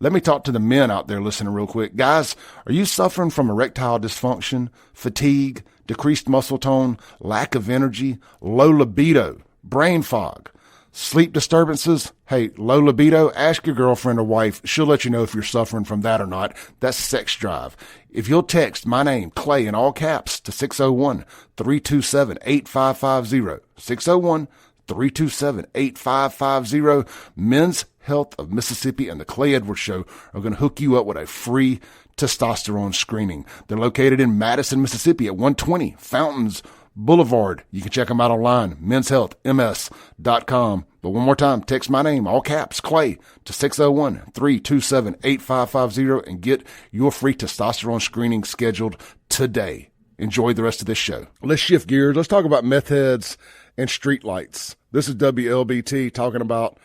Let me talk to the men out there listening real quick. Guys, are you suffering from erectile dysfunction, fatigue, decreased muscle tone, lack of energy, low libido, brain fog, sleep disturbances? Hey, low libido, ask your girlfriend or wife. She'll let you know if you're suffering from that or not. That's sex drive. If you'll text my name, Clay, in all caps to 601-327-8550, 601-327-8550, Men's Health of Mississippi and the Clay Edwards Show are going to hook you up with a free testosterone screening. They're located in Madison, Mississippi at 120 Fountains Boulevard. You can check them out online, menshealthms.com. But one more time, text my name, all caps, Clay, to 601-327-8550 and get your free testosterone screening scheduled today. Enjoy the rest of this show. Let's shift gears. Let's talk about meth heads and streetlights. This is WLBT talking about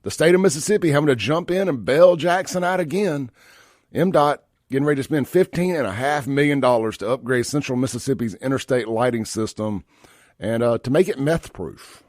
the state of Mississippi having to jump in and bail Jackson out again. Mdot getting ready to spend $15.5 million to upgrade Central Mississippi's interstate lighting system and to make it meth-proof.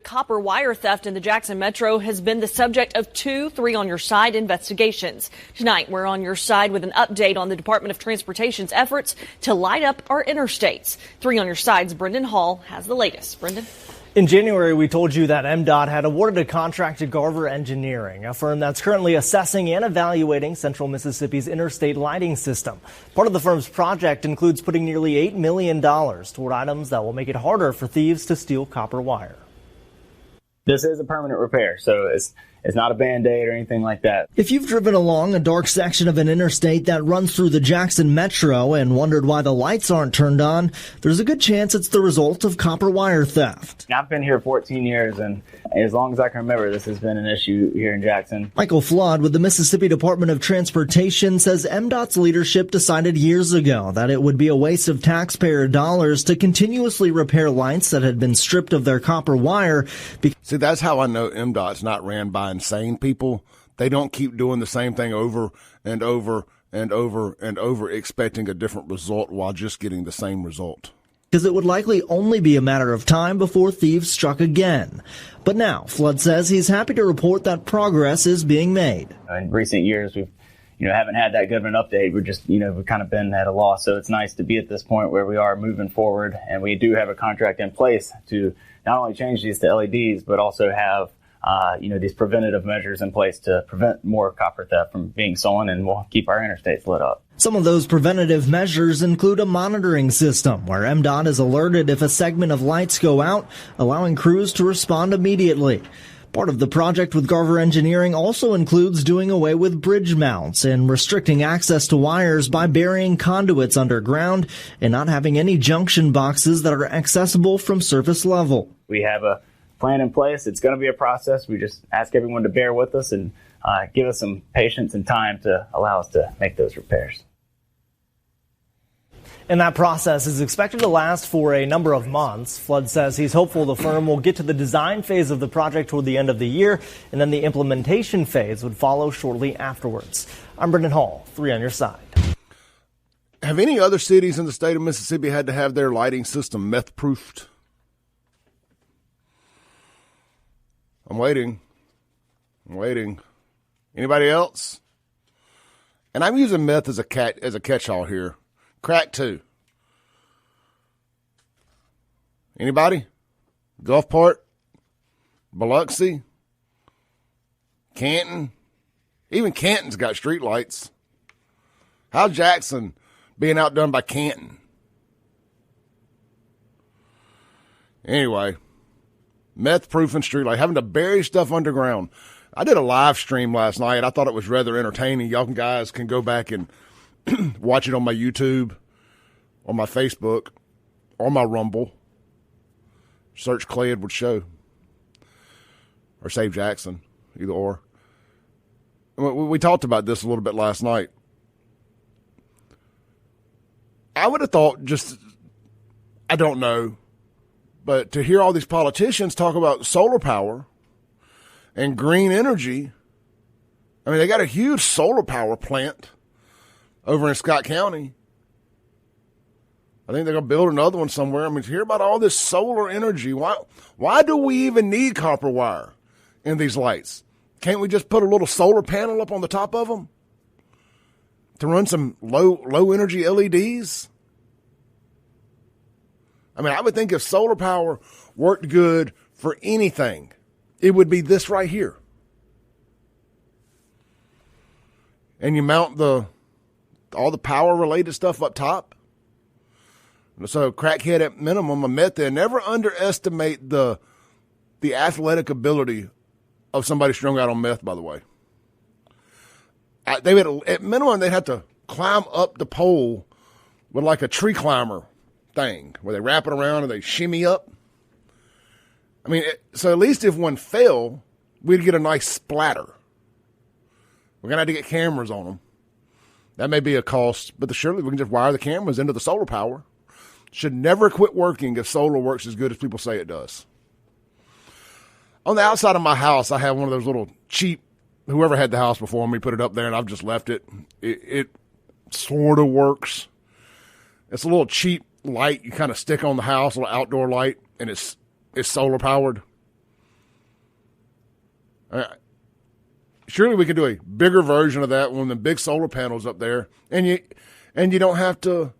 Copper wire theft in the Jackson Metro has been the subject of 2 3 on Your Side investigations. Tonight, we're on your side with an update on the Department of Transportation's efforts to light up our interstates. 3 on Your Side's Brendan Hall has the latest. Brendan? In January, we told you that Mdot had awarded a contract to Garver Engineering, a firm that's currently assessing and evaluating Central Mississippi's interstate lighting system. Part of the firm's project includes putting nearly $8 million toward items that will make it harder for thieves to steal copper wire. This is a permanent repair, so it's not a Band-Aid or anything like that. If you've driven along a dark section of an interstate that runs through the Jackson Metro and wondered why the lights aren't turned on, there's a good chance it's the result of copper wire theft. I've been here 14 years, and as long as I can remember, this has been an issue here in Jackson. Michael Flood with the Mississippi Department of Transportation says Mdot's leadership decided years ago that it would be a waste of taxpayer dollars to continuously repair lights that had been stripped of their copper wire. See, that's how I know Mdot's not ran by insane people. They don't keep doing the same thing over and over and over and over, expecting a different result while just getting the same result. Because it would likely only be a matter of time before thieves struck again. But now, Flood says he's happy to report that progress is being made. In recent years, we've haven't had that good of an update. We're just, we've kind of been at a loss. So it's nice to be at this point where we are moving forward, and we do have a contract in place to not only change these to LEDs, but also have these preventative measures in place to prevent more copper theft from being stolen, and we'll keep our interstates lit up. Some of those preventative measures include a monitoring system where Mdot is alerted if a segment of lights go out, allowing crews to respond immediately. Part of the project with Garver Engineering also includes doing away with bridge mounts and restricting access to wires by burying conduits underground and not having any junction boxes that are accessible from surface level. We have a plan in place. It's going to be a process. We just ask everyone to bear with us and give us some patience and time to allow us to make those repairs. And that process is expected to last for a number of months. Flood says he's hopeful the firm will get to the design phase of the project toward the end of the year, and then the implementation phase would follow shortly afterwards. I'm Brendan Hall, 3 on Your Side. Have any other cities in the state of Mississippi had to have their lighting system meth-proofed? I'm waiting. Anybody else? And I'm using meth as a catch-all here. Crack too. Anybody? Gulfport? Biloxi? Canton? Even Canton's got street lights. How's Jackson being outdone by Canton? Anyway, meth-proofing street light, having to bury stuff underground. I did a live stream last night. I thought it was rather entertaining. Y'all guys can go back and watch it on my YouTube, on my Facebook, or my Rumble. Search Clay Edwards Show. Or Save Jackson, either or. We talked about this a little bit last night. I would have thought I don't know, but to hear all these politicians talk about solar power and green energy, I mean, they got a huge solar power plant over in Scott County. I think they're going to build another one somewhere. I mean, to hear about all this solar energy, why do we even need copper wire in these lights? Can't we just put a little solar panel up on the top of them to run some low energy LEDs? I mean, I would think if solar power worked good for anything, it would be this right here. And you mount all the power related stuff up top. So crackhead at minimum, a meth head. Never underestimate the athletic ability of somebody strung out on meth, by the way. At minimum, they'd have to climb up the pole with like a tree climber thing where they wrap it around and they shimmy up. I mean, so at least if one fell, we'd get a nice splatter. We're going to have to get cameras on them. That may be a cost, but surely we can just wire the cameras into the solar power. Should never quit working if solar works as good as people say it does. On the outside of my house, I have one of those little cheap, whoever had the house before me put it up there, and I've just left it. It sort of works. It's a little cheap light you kind of stick on the house, a little outdoor light, and it's solar powered. Surely we could do a bigger version of that, one of the big solar panels up there, and you don't have to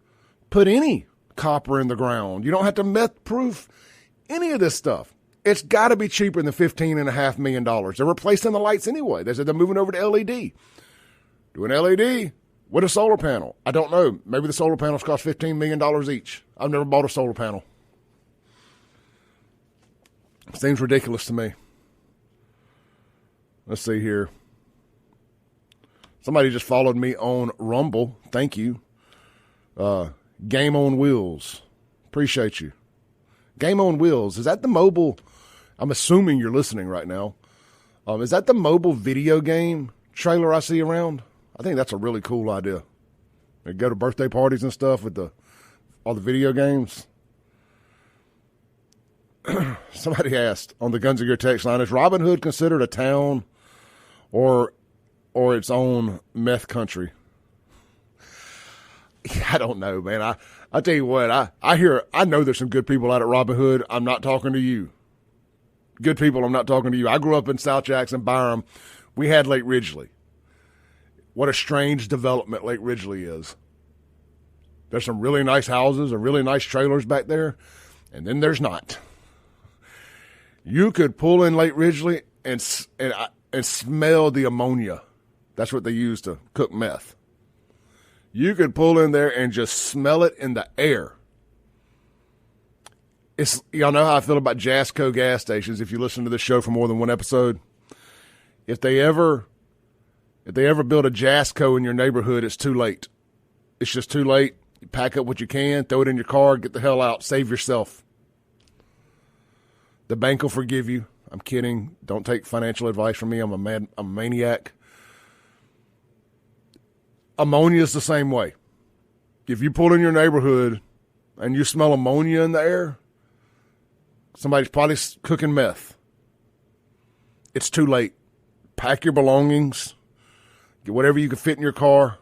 put any copper in the ground. You don't have to meth-proof any of this stuff. It's got to be cheaper than $15.5 million. They're replacing the lights anyway. They said they're moving over to LED. Do an LED with a solar panel. I don't know. Maybe the solar panels cost $15 million each. I've never bought a solar panel. Seems ridiculous to me. Let's see here. Somebody just followed me on Rumble. Thank you. Game on Wheels. Appreciate you. Game on Wheels. Is that the mobile? I'm assuming you're listening right now. Is that the mobile video game trailer I see around? I think that's a really cool idea. They go to birthday parties and stuff with all the video games. Somebody asked on the Guns of Gear text line, is Robin Hood considered a town or its own meth country? I don't know, man. I tell you what, I know there's some good people out at Robin Hood. I'm not talking to you. Good people, I'm not talking to you. I grew up in South Jackson, Byram. We had Lake Ridgely. What a strange development Lake Ridgely is. There's some really nice houses and really nice trailers back there, and then there's not. You could pull in Lake Ridgely and smell the ammonia. That's what they use to cook meth. You could pull in there and just smell it in the air. Y'all know how I feel about Jasco gas stations. If you listen to this show for more than one episode, if they ever build a Jasco in your neighborhood, it's too late. It's just too late. You pack up what you can, throw it in your car, get the hell out, save yourself. The bank will forgive you. I'm kidding. Don't take financial advice from me. I'm a maniac. Ammonia is the same way. If you pull in your neighborhood and you smell ammonia in the air, somebody's probably cooking meth. It's too late. Pack your belongings. Get whatever you can fit in your car.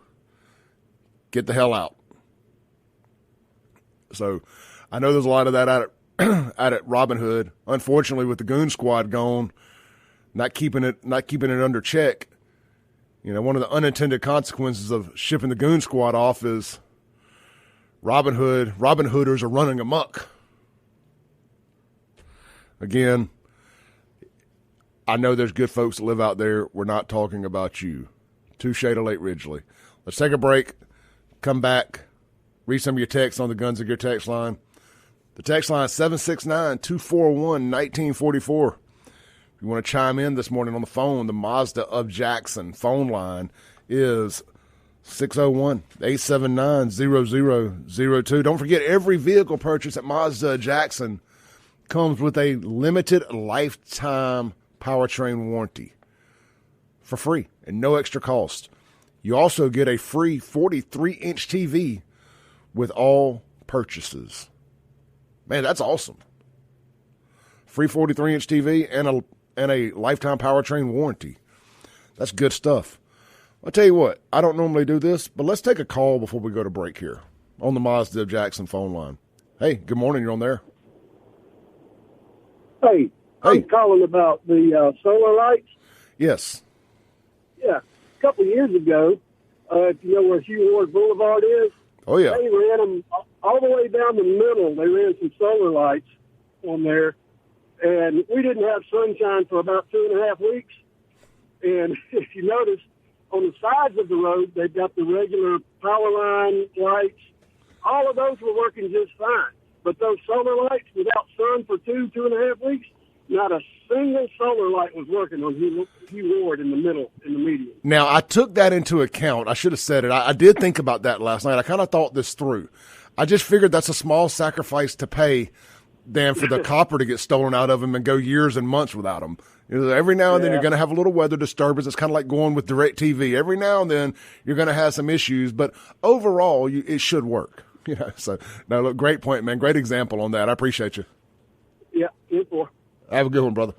Get the hell out. So I know there's a lot of that out at Robin Hood. Unfortunately, with the Goon Squad gone, not keeping it under check, you know, one of the unintended consequences of shipping the Goon Squad off is Robin Hooders are running amok. Again, I know there's good folks that live out there. We're not talking about you. Touche to Lake Ridgely. Let's take a break. Come back. Read some of your texts on the Guns of Gear text line. The text line is 769-241-1944. If you want to chime in this morning on the phone, the Mazda of Jackson phone line is 601-879-0002. Don't forget, every vehicle purchase at Mazda Jackson comes with a limited lifetime powertrain warranty for free and no extra cost. You also get a free 43-inch TV with all purchases. Man, that's awesome. Free 43-inch TV and a lifetime powertrain warranty. That's good stuff. I'll tell you what, I don't normally do this, but let's take a call before we go to break here on the Mazda Jackson phone line. Hey, good morning. You're on there. Hey, I'm calling about the solar lights. Yes. Yeah. A couple of years ago, if you know where Hugh Ward Boulevard is, Oh, yeah. they ran them all the way down the middle. They ran some solar lights on there, and we didn't have sunshine for about 2.5 weeks. And if you notice, on the sides of the road, they've got the regular power line lights. All of those were working just fine. But those solar lights without sun for 2.5 weeks, not a single solar light was working on Hugh Ward in the middle, in the median. Now, I took that into account. I should have said it. I did think about that last night. I kind of thought this through. I just figured that's a small sacrifice to pay than for the copper to get stolen out of them and go years and months without them. You know, every now and then you're going to have a little weather disturbance. It's kind of like going with DirecTV. Every now and then you're going to have some issues, but overall it should work. You know, so no, look, great point, man. Great example on that. I appreciate you. Yeah, good for. Have a good one, brother.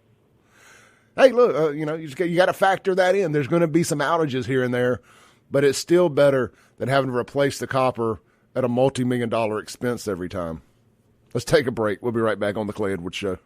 Hey, look, you know, you got to factor that in. There's going to be some outages here and there, but it's still better than having to replace the copper at a multi-million-dollar expense every time. Let's take a break. We'll be right back on the Clay Edwards Show.